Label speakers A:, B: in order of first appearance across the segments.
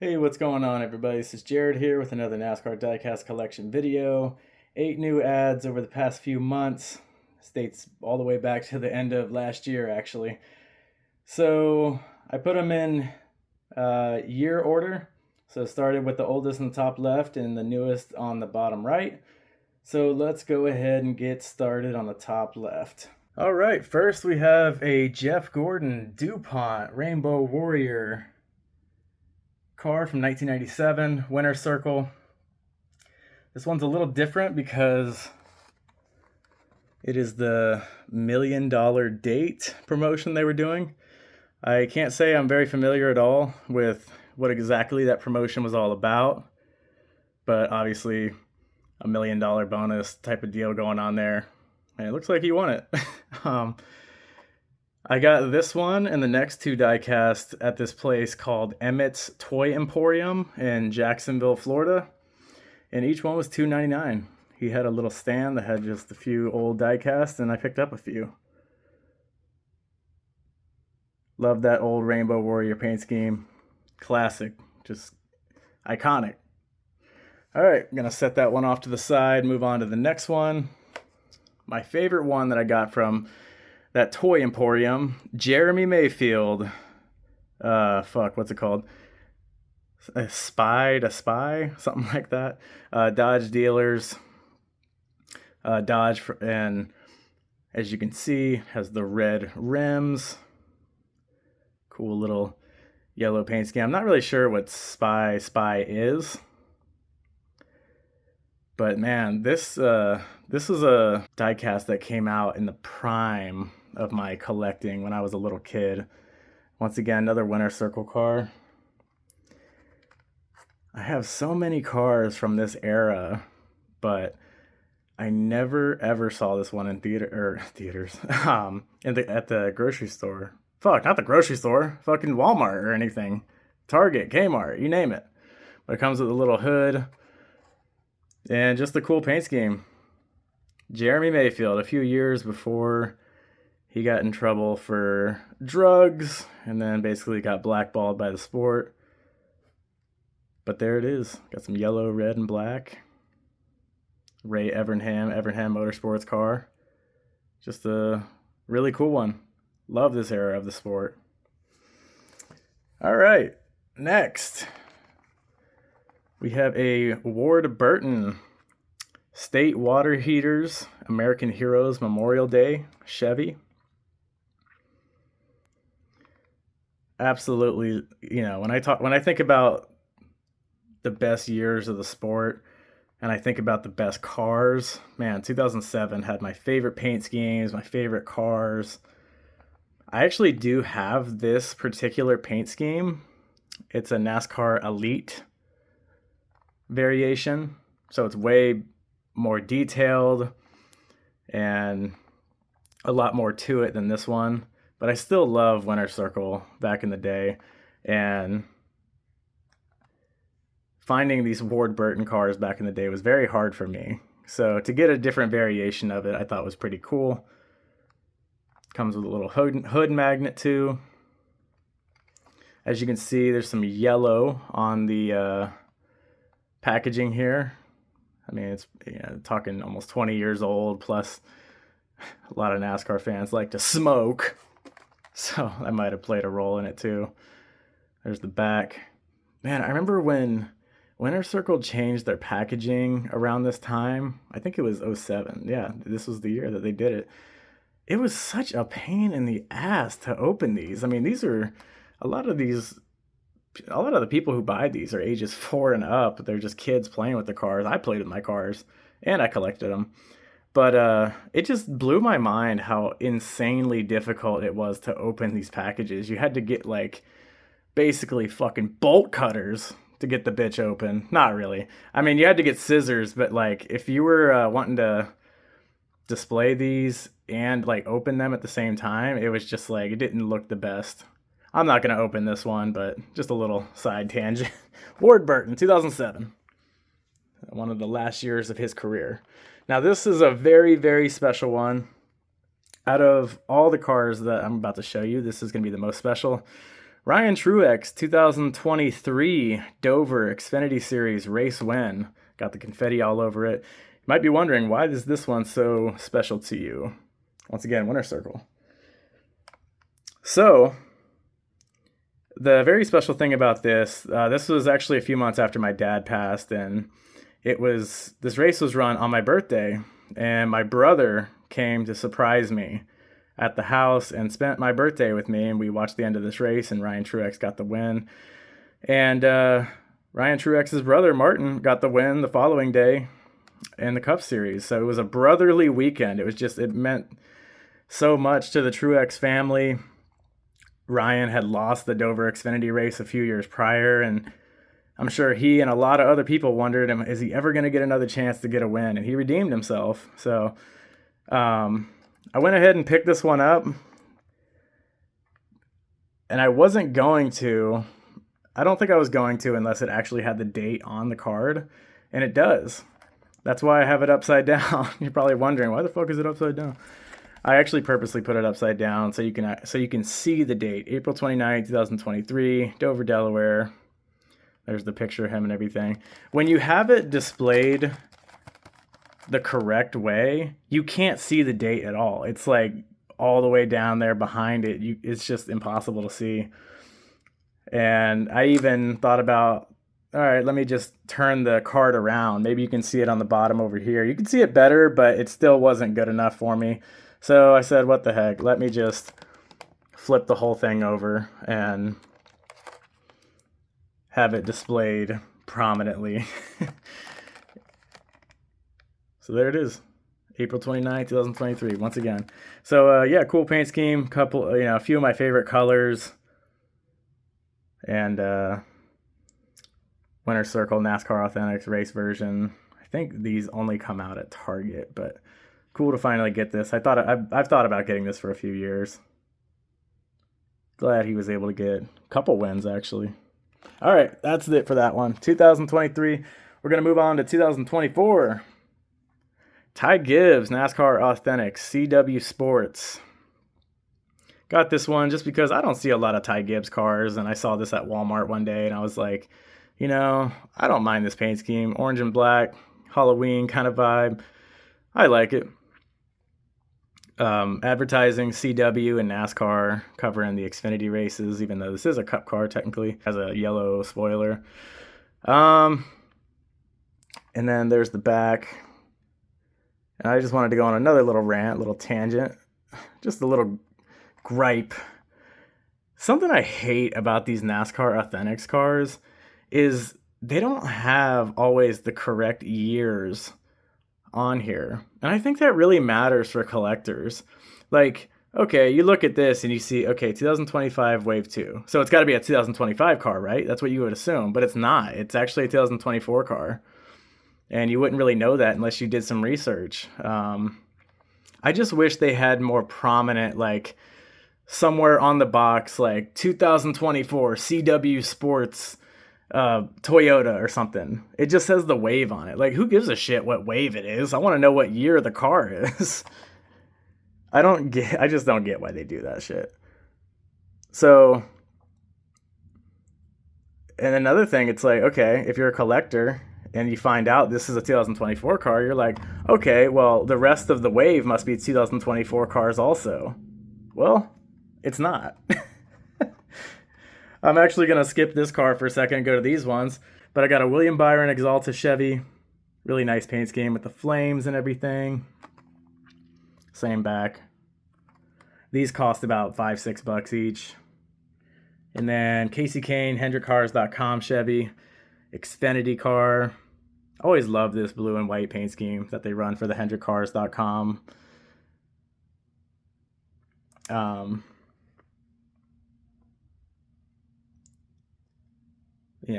A: Hey, what's going on, everybody? This is Jared here with another NASCAR Diecast collection video. 8 new ads over the past few months. Dates all the way back to the end of last year, actually. So I put them in year order. So started with the oldest on the top left and the newest on the bottom right. So let's go ahead and get started on the top left. All right, first we have a Jeff Gordon DuPont Rainbow Warrior car from 1997, Winner's Circle. This one's a little different because it is the $1 Million Date promotion they were doing. I can't say I'm very familiar at all with what exactly that promotion was all about, but obviously $1 million bonus type of deal going on there, and it looks like he won it. I got this one and the next two diecast at this place called Emmett's Toy Emporium in Jacksonville, Florida, and each one was $2.99. He had a little stand that had just a few old diecasts, and I picked up a few. Love that old Rainbow Warrior paint scheme. Classic, just iconic. All right, I'm gonna set that one off to the side, move on to the next one. My favorite one that I got from that Toy Emporium, Jeremy Mayfield. What's it called? A Spy, something like that. Dodge dealers. Dodge, and as you can see, has the red rims. Cool little yellow paint scheme. I'm not really sure what Spy is, but man, this is a diecast that came out in the prime of my collecting when I was a little kid. Once again, another Winner's Circle car. I have so many cars from this era, but I never ever saw this one in theaters. At the grocery store. Fuck, not the grocery store. Fucking Walmart or anything. Target, Kmart, you name it. But it comes with a little hood and just a cool paint scheme. Jeremy Mayfield, a few years before he got in trouble for drugs and then basically got blackballed by the sport. But there it is. Got some yellow, red, and black. Ray Evernham Motorsports car. Just a really cool one. Love this era of the sport. All right, next we have a Ward Burton State Water Heaters American Heroes Memorial Day Chevy. Absolutely, when I think about the best years of the sport, and I think about the best cars, man, 2007 had my favorite paint schemes, my favorite cars. I actually do have this particular paint scheme. It's a NASCAR Elite variation, so it's way more detailed and a lot more to it than this one. But I still love Winner's Circle back in the day, and finding these Ward Burton cars back in the day was very hard for me. So to get a different variation of it, I thought was pretty cool. Comes with a little hood magnet too. As you can see, there's some yellow on the packaging here. I mean, it's talking almost 20 years old, plus a lot of NASCAR fans like to smoke. So that might have played a role in it too. There's the back. Man, I remember when Winner's Circle changed their packaging around this time. I think it was 07. Yeah, this was the year that they did it. It was such a pain in the ass to open these. I mean, a lot of the people who buy these are ages 4 and up. They're just kids playing with the cars. I played with my cars and I collected them. But it just blew my mind how insanely difficult it was to open these packages. You had to get basically fucking bolt cutters to get the bitch open. Not really. I mean, you had to get scissors, but if you were wanting to display these and open them at the same time, it was just it didn't look the best. I'm not going to open this one, but just a little side tangent. Ward Burton, 2007. One of the last years of his career. Now, this is a very, very special one. Out of all the cars that I'm about to show you, this is going to be the most special. Ryan Truex, 2023 Dover Xfinity Series race win. Got the confetti all over it. You might be wondering, why is this one so special to you? Once again, winner's circle. So, the very special thing about this, this was actually a few months after my dad passed, and this race was run on my birthday, and my brother came to surprise me at the house and spent my birthday with me, and we watched the end of this race, and Ryan Truex got the win. And Ryan Truex's brother, Martin, got the win the following day in the Cup Series. So it was a brotherly weekend. It meant so much to the Truex family. Ryan had lost the Dover Xfinity race a few years prior, and I'm sure he and a lot of other people wondered, is he ever going to get another chance to get a win? And he redeemed himself. So I went ahead and picked this one up, and I wasn't going to. I don't think I was going to unless it actually had the date on the card, and it does. That's why I have it upside down. You're probably wondering, why the fuck is it upside down? I actually purposely put it upside down so you can see the date, April 29, 2023, Dover, Delaware. There's the picture of him and everything. When you have it displayed the correct way, you can't see the date at all. It's like all the way down there behind it. It's just impossible to see. And I even thought about, all right, let me just turn the card around. Maybe you can see it on the bottom over here. You can see it better, but it still wasn't good enough for me. So I said, what the heck? Let me just flip the whole thing over and have it displayed prominently. So there it is, April 29, 2023, once again. So yeah, cool paint scheme, a few of my favorite colors, and winner's circle, NASCAR Authentics race version. I think these only come out at Target, but cool to finally get this. I've thought about getting this for a few years. Glad he was able to get a couple wins, actually. All right, that's it for that one. 2023. We're going to move on to 2024. Ty Gibbs, NASCAR Authentics, CW Sports. Got this one just because I don't see a lot of Ty Gibbs cars, and I saw this at Walmart one day, and I was like, I don't mind this paint scheme. Orange and black, Halloween kind of vibe. I like it. Advertising CW and NASCAR covering the Xfinity races, even though this is a Cup car technically, has a yellow spoiler. And then there's the back. And I just wanted to go on another little rant, little tangent, just a little gripe. Something I hate about these NASCAR Authentics cars is they don't have always the correct years on here. And I think that really matters for collectors. Like, okay, you look at this and you see, okay, 2025 Wave 2. So it's got to be a 2025 car, right? That's what you would assume, but it's not. It's actually a 2024 car. And you wouldn't really know that unless you did some research. I just wish they had more prominent, like, somewhere on the box, like 2024 CW Sports Toyota or something. It just says the wave on it. Like, who gives a shit what wave it is? I want to know what year the car is. I just don't get why they do that shit. So, and another thing, it's like, okay, if you're a collector and you find out this is a 2024 car, you're like, okay, well, the rest of the wave must be 2024 cars also. Well, it's not. I'm actually going to skip this car for a second and go to these ones. But I got a William Byron Exalta Chevy. Really nice paint scheme with the flames and everything. Same back. These cost about $5-6 each. And then Casey Kane, HendrickCars.com Chevy. Xfinity car. Always love this blue and white paint scheme that they run for the HendrickCars.com.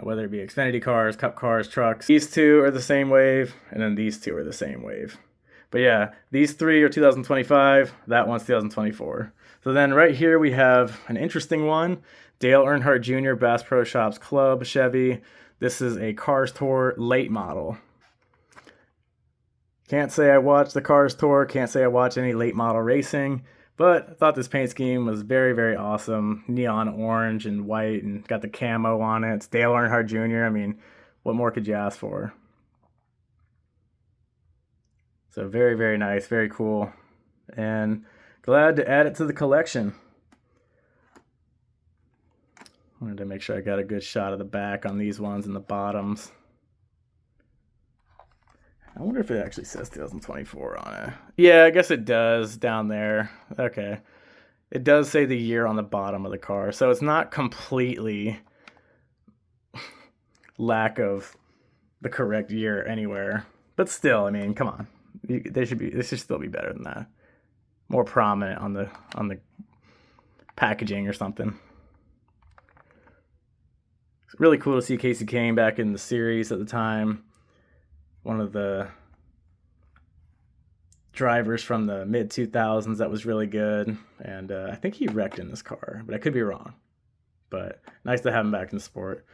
A: Whether it be Xfinity cars, Cup cars, trucks. These two are the same wave, and then these two are the same wave. But yeah, these three are 2025, that one's 2024. So then right here we have an interesting one. Dale Earnhardt Jr. Bass Pro Shops Club Chevy. This is a Cars Tour late model. Can't say I watched the Cars Tour, can't say I watched any late model racing, But I thought this paint scheme was very, very awesome. Neon orange and white, and got the camo on it. It's Dale Earnhardt Jr. I mean, what more could you ask for? So very, very nice, very cool, and glad to add it to the collection. Wanted to make sure I got a good shot of the back on these ones and the bottoms. I wonder if it actually says 2024 on it. Yeah, I guess it does down there. Okay. It does say the year on the bottom of the car, so it's not completely lack of the correct year anywhere. But still, I mean, come on. This should still be better than that. More prominent on the packaging or something. It's really cool to see Casey Kane back in the series at the time. One of the drivers from the mid 2000s that was really good, and I think he wrecked in this car, but I could be wrong. But nice to have him back in the sport.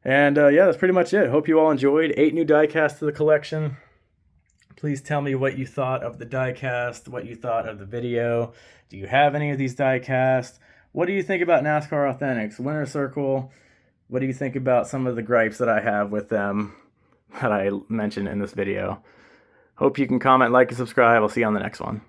A: And yeah, that's pretty much it. Hope you all enjoyed. 8 new diecasts to the collection. Please tell me what you thought of the diecast, what you thought of the video. Do you have any of these diecasts? What do you think about NASCAR Authentics, Winner Circle? What do you think about some of the gripes that I have with them that I mentioned in this video? Hope you can comment, like, and subscribe. I'll see you on the next one.